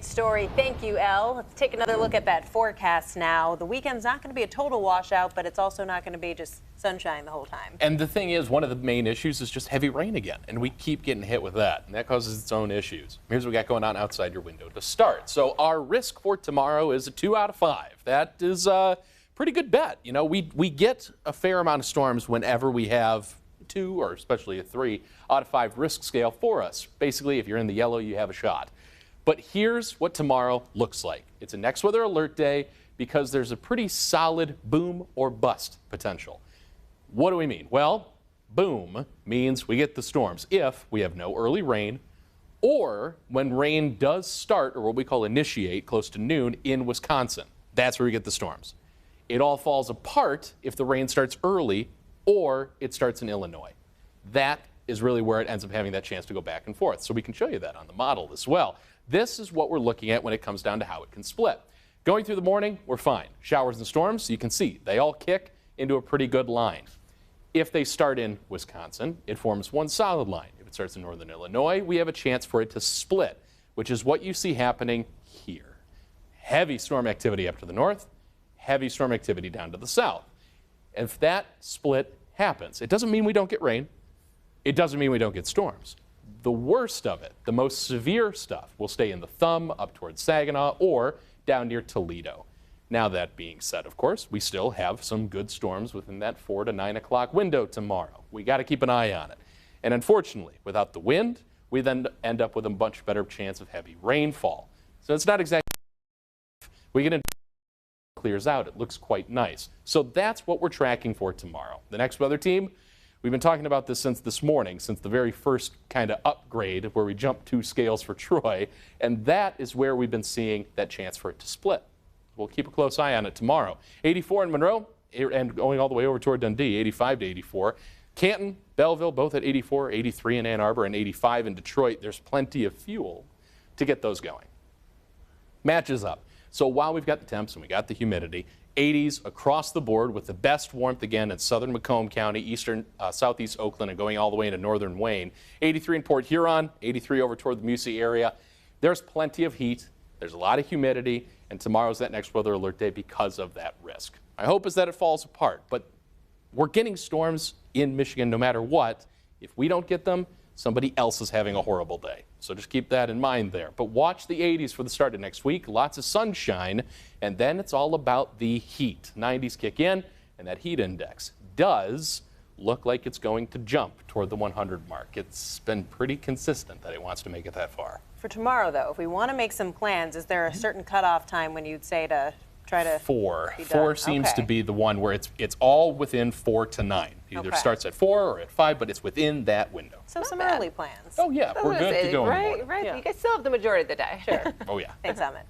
Great story. Thank you, Elle. Let's take another look at that forecast now. The weekend's not going to be a total washout, but it's also not going to be just sunshine the whole time. And the thing is, one of the main issues is just heavy rain again, and we keep getting hit with that, and that causes its own issues. Here's what we got going on outside your window to start. So our risk for tomorrow is a 2 out of 5. That is a pretty good bet. You know, we get a fair amount of storms whenever we have 2 or especially a 3 out of 5 risk scale for us. Basically, if you're in the yellow, you have a shot. But here's what tomorrow looks like. It's a next weather alert day because there's a pretty solid boom or bust potential. What do we mean? Well, boom means we get the storms if we have no early rain or when rain does start, or what we call initiate, close to noon in Wisconsin. That's where we get the storms. It all falls apart if the rain starts early or it starts in Illinois. That is really where it ends up having that chance to go back and forth. So we can show you that on the model as well. This is what we're looking at when it comes down to how it can split. Going through the morning, we're fine. Showers and storms, you can see, they all kick into a pretty good line. If they start in Wisconsin, it forms one solid line. If it starts in northern Illinois, we have a chance for it to split, which is what you see happening here. Heavy storm activity up to the north, heavy storm activity down to the south. If that split happens, it doesn't mean we don't get rain. It doesn't mean we don't get storms. The worst of it, the most severe stuff, will stay in the thumb up towards Saginaw or down near Toledo. Now, that being said, of course, we still have some good storms within that 4 to 9 o'clock window tomorrow. We got to keep an eye on it. And unfortunately, without the wind, we then end up with a much better chance of heavy rainfall. So it's not exactly, we get into clears out, it looks quite nice. So that's what we're tracking for tomorrow. The next weather team, we've been talking about this since this morning, since the very first kind of upgrade where we jumped 2 scales for Troy, and that is where we've been seeing that chance for it to split. We'll keep a close eye on it tomorrow. 84 in Monroe and going all the way over toward Dundee, 85 to 84. Canton, Belleville, both at 84, 83 in Ann Arbor, and 85 in Detroit. There's plenty of fuel to get those going. Matches up. So while we've got the temps and we got the humidity, 80s across the board with the best warmth again in southern Macomb County, eastern, southeast Oakland, and going all the way into northern Wayne. 83 in Port Huron, 83 over toward the Mussie area. There's plenty of heat. There's a lot of humidity, and tomorrow's that next weather alert day because of that risk. My hope is that it falls apart, but we're getting storms in Michigan no matter what. If we don't get them, somebody else is having a horrible day. So just keep that in mind there. But watch the 80s for the start of next week. Lots of sunshine, and then it's all about the heat. 90s kick in, and that heat index does look like it's going to jump toward the 100 mark. It's been pretty consistent that it wants to make it that far. For tomorrow, though, if we want to make some plans, is there a certain cutoff time when you'd say to try to 4. 4 seems to be the one where it's all within 4 to 9. It either starts at 4 or at 5, but it's within that window. So some early plans. Oh, yeah, we're good to go. Right. Yeah. You guys still have the majority of the day. Sure. Oh, yeah. Thanks, Amit.